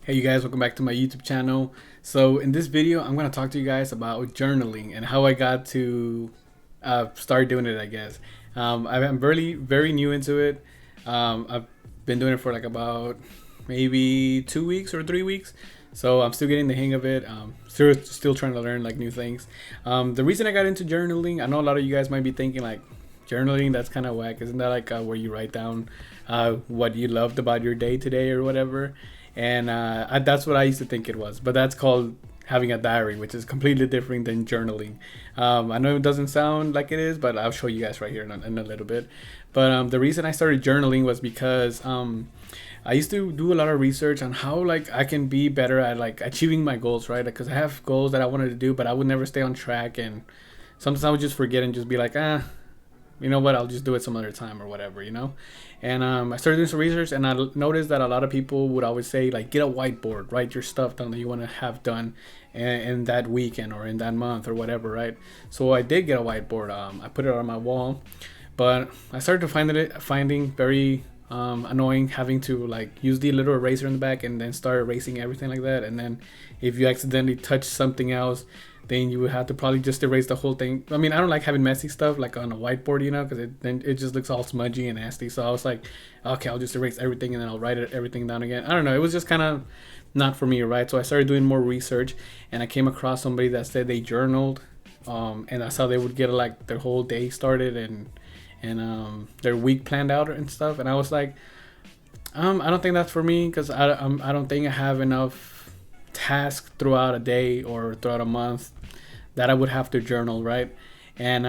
Hey you guys, welcome back to my YouTube channel. So in this video, I'm going to talk to you guys about journaling and how I got to start doing it, I guess. I'm very new into it. I've been doing it for like about maybe 2 weeks or 3 weeks. So I'm still getting the hang of it. Still trying to learn like new things. The reason I got into journaling, I know a lot of you guys might be thinking like, journaling, that's kind of whack. Isn't that like where you write down what you loved about your day today or whatever? And that's what I used to think it was, but that's called having a diary, which is completely different than journaling. I know it doesn't sound like it is, but I'll show you guys right here in a little bit. But the reason I started journaling was because I used to do a lot of research on how like I can be better at like achieving my goals, right? Because I have goals that I wanted to do, but I would never stay on track, and sometimes I would just forget and just be like, you know what, I'll just do it some other time or whatever, you know. And I started doing some research, and I noticed that a lot of people would always say like, get a whiteboard, write your stuff down that you want to have done in that weekend or in that month or whatever, right? So I did get a whiteboard. I put it on my wall, but I started to finding very annoying having to like use the little eraser in the back and then start erasing everything like that. And then if you accidentally touch something else, then you would have to probably just erase the whole thing. I mean, I don't like having messy stuff like on a whiteboard, you know, because then it just looks all smudgy and nasty. So I was like, okay, I'll just erase everything and then I'll write everything down again. I don't know. It was just kind of not for me, right? So I started doing more research, and I came across somebody that said they journaled, and that's how they would get like their whole day started and their week planned out and stuff. And I was like, I don't think that's for me because I don't think I have enough tasks throughout a day or throughout a month that I would have to journal, right? And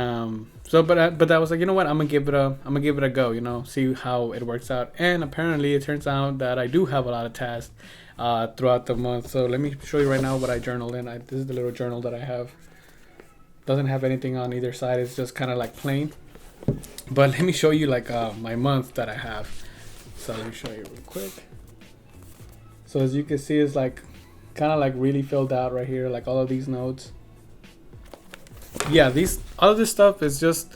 but I was like, you know what, I'm gonna give it a go, you know, see how it works out. And apparently, it turns out that I do have a lot of tasks throughout the month. So let me show you right now what I journaled in. This is the little journal that I have. Doesn't have anything on either side. It's just kind of like plain. But let me show you like my month that I have. So let me show you real quick. So as you can see, it's like kind of like really filled out right here, like all of these notes. Yeah, these all of this stuff is just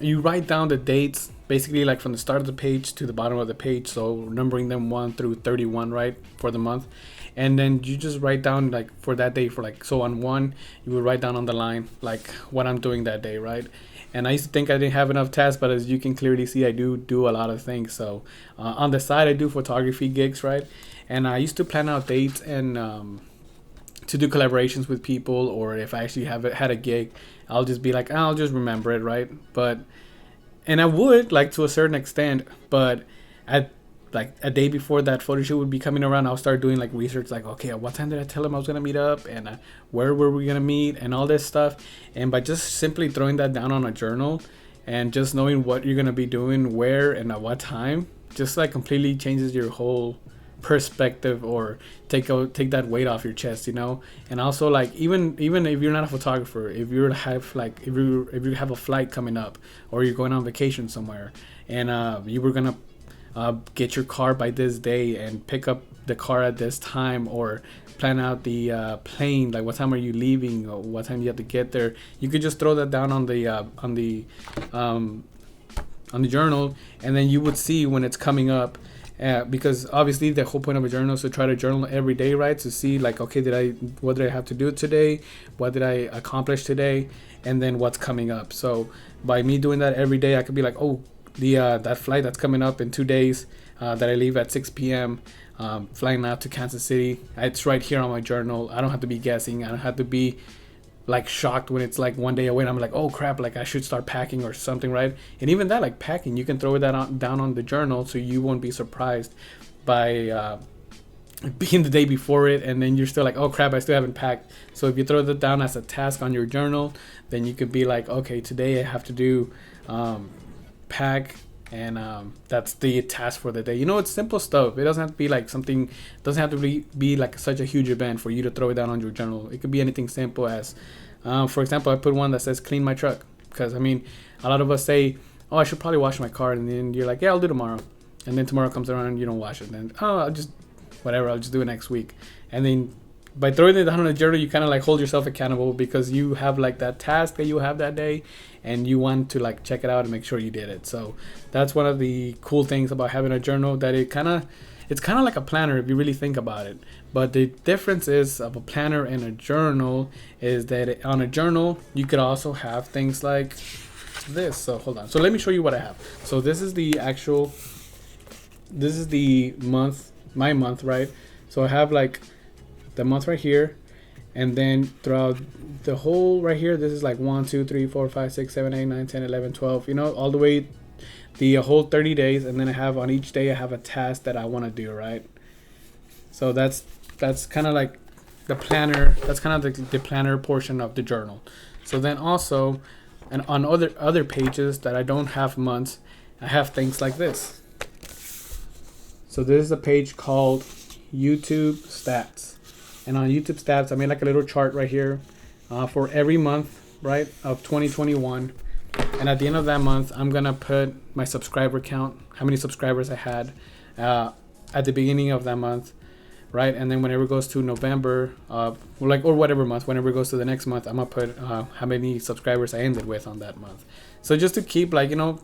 you write down the dates basically like from the start of the page to the bottom of the page, so numbering them 1 through 31, right, for the month. And then you just write down like for that day, for like, so on one you would write down on the line like what I'm doing that day, right? And I used to think I didn't have enough tasks, but as you can clearly see, I do a lot of things. So on the side, I do photography gigs, right? And I used to plan out dates and to do collaborations with people, or if I actually had a gig, I'll just be like, I'll just remember it, right? But and I would like to a certain extent, but at like a day before that photo shoot would be coming around, I'll start doing like research, like, okay, at what time did I tell him I was gonna meet up, and where were we gonna meet, and all this stuff. And by just simply throwing that down on a journal and just knowing what you're gonna be doing, where and at what time, just like completely changes your whole perspective, or take that weight off your chest, you know. And also, like, even if you're not a photographer, if you have like if you have a flight coming up, or you're going on vacation somewhere, and you were gonna get your car by this day and pick up the car at this time, or plan out the plane, like what time are you leaving or what time you have to get there, you could just throw that down on the journal, and then you would see when it's coming up. Because obviously the whole point of a journal is to try to journal every day, right? To see like, okay, what did I have to do today? What did I accomplish today? And then what's coming up. So by me doing that every day, I could be like, oh, the that flight that's coming up in 2 days, that I leave at 6 p.m. Flying out to Kansas City. It's right here on my journal. I don't have to be guessing. I don't have to be like shocked when it's like one day away and I'm like, oh crap, like I should start packing or something, right? And even that, like packing, you can throw that down on the journal, so you won't be surprised by being the day before it and then you're still like, oh crap, I still haven't packed. So if you throw that down as a task on your journal, then you could be like, okay, today I have to do pack, and that's the task for the day. You know, it's simple stuff. It doesn't have to be like something, doesn't have to be like such a huge event for you to throw it down on your journal. It could be anything simple as for example, I put one that says clean my truck, because I mean, a lot of us say, oh, I should probably wash my car, and then you're like, yeah, I'll do tomorrow, and then tomorrow comes around and you don't wash it, and then, oh, I'll just do it next week. And then by throwing it down on a journal, you kind of like hold yourself accountable, because you have like that task that you have that day, and you want to like check it out and make sure you did it. So that's one of the cool things about having a journal, that It's kind of like a planner if you really think about it. But the difference is of a planner and a journal is that on a journal you could also have things like this. So hold on. So let me show you what I have. So this is the actual. This is the month, my month, right? So I have like the month right here, and then throughout the whole right here, this is like 1 2 3 4 5 6 7 8 9 10 11 12, you know, all the way the whole 30 days. And then I have on each day I have a task that I want to do, right? So that's kind of like the planner. That's kind of the planner portion of the journal. So then also, and on other pages that I don't have months, I have things like this. So this is a page called YouTube Stats. And on YouTube Stats, I made like a little chart right here for every month, right, of 2021. And at the end of that month, I'm going to put my subscriber count, how many subscribers I had at the beginning of that month, right? And then whenever it goes to November, or whatever month, whenever it goes to the next month, I'm going to put how many subscribers I ended with on that month. So just to keep, like, you know,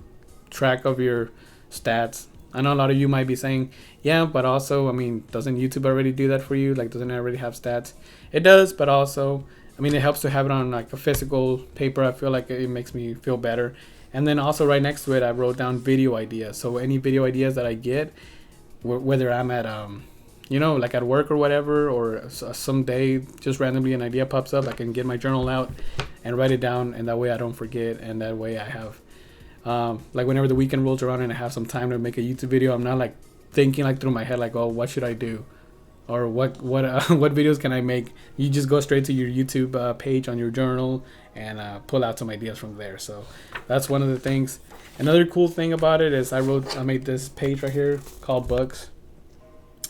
track of your stats. I know a lot of you might be saying, yeah, but also, I mean, doesn't YouTube already do that for you? Like, doesn't it already have stats? It does, but also, I mean, it helps to have it on like a physical paper. I feel like it makes me feel better. And then also right next to it, I wrote down video ideas. So any video ideas that I get, whether I'm at, you know, like at work or whatever, or someday just randomly an idea pops up, I can get my journal out and write it down, and that way I don't forget, and that way I have like whenever the weekend rolls around and I have some time to make a YouTube video, I'm not like thinking like through my head like, oh, what should I do, or what videos can I make. You just go straight to your YouTube page on your journal and pull out some ideas from there. So that's one of the things. Another cool thing about it is I made this page right here called books,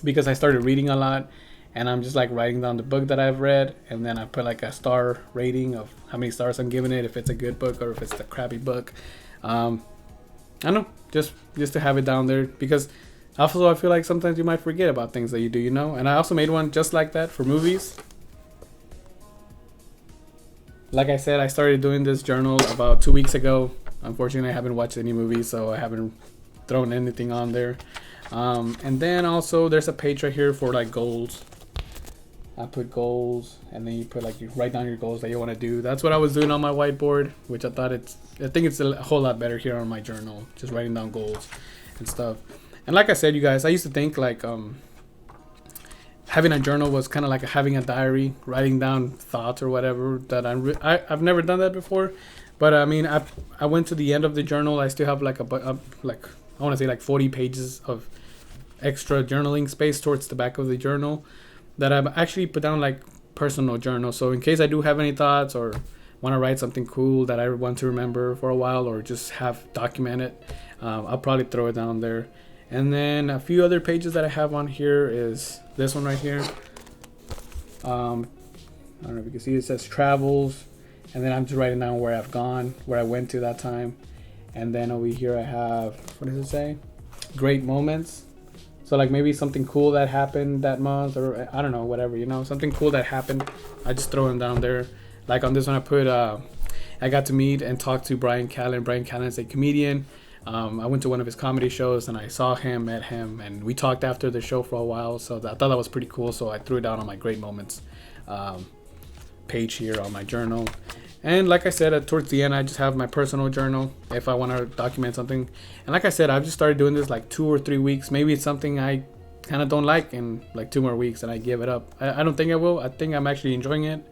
because I started reading a lot, and I'm just like writing down the book that I've read, and then I put like a star rating of how many stars I'm giving it, if it's a good book or if it's a crappy book. I don't know, just to have it down there, because also I feel like sometimes you might forget about things that you do, you know. And I also made one just like that for movies. Like I said, I started doing this journal about 2 weeks ago. Unfortunately, I haven't watched any movies, so I haven't thrown anything on there. And then also there's a page right here for like goals. I put goals, and then you put like, you write down your goals that you want to do. That's what I was doing on my whiteboard, which I think it's a whole lot better here on my journal, just writing down goals and stuff. And like I said, you guys, I used to think like having a journal was kind of like having a diary, writing down thoughts or whatever. That I've never done that before, but I mean, I went to the end of the journal. I still have like like I want to say like 40 pages of extra journaling space towards the back of the journal that I've actually put down like personal journal. So in case I do have any thoughts or want to write something cool that I want to remember for a while, or just have documented, I'll probably throw it down there. And then a few other pages that I have on here is this one right here. I don't know if you can see, it says travels, and then I'm just writing down where I've gone, where I went to that time. And then over here I have, what does it say? Great moments. So like maybe something cool that happened that month, or I don't know, whatever, you know, something cool that happened. I just throw them down there. Like on this one I put, I got to meet and talk to Brian Callen. Brian Callen is a comedian. I went to one of his comedy shows and I saw him, met him, and we talked after the show for a while. So I thought that was pretty cool. So I threw it down on my great moments page here on my journal. And like I said, towards the end, I just have my personal journal if I want to document something. And like I said, I've just started doing this like 2 or 3 weeks. Maybe it's something I kind of don't like in like 2 more weeks and I give it up. I don't think I will. I think I'm actually enjoying it.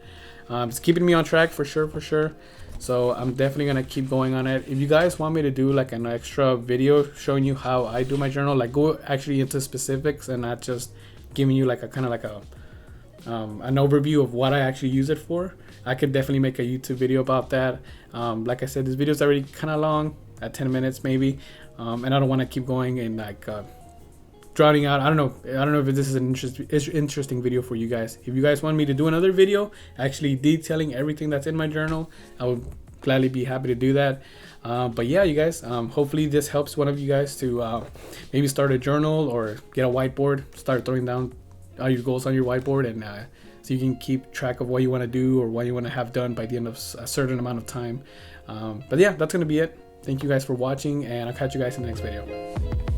It's keeping me on track for sure. So I'm definitely going to keep going on it. If you guys want me to do like an extra video showing you how I do my journal, like go actually into specifics and not just giving you like a kind of like a an overview of what I actually use it for, I could definitely make a YouTube video about that. Like I said, this video is already kind of long, at 10 minutes maybe, and I don't want to keep going and like drowning out. I don't know if this is an interesting video for you guys. If you guys want me to do another video actually detailing everything that's in my journal, I would gladly be happy to do that. But yeah, you guys, hopefully this helps one of you guys to maybe start a journal or get a whiteboard, start throwing down all your goals on your whiteboard, and so you can keep track of what you want to do or what you want to have done by the end of a certain amount of time. But yeah, that's gonna be it. Thank you guys for watching, and I'll catch you guys in the next video.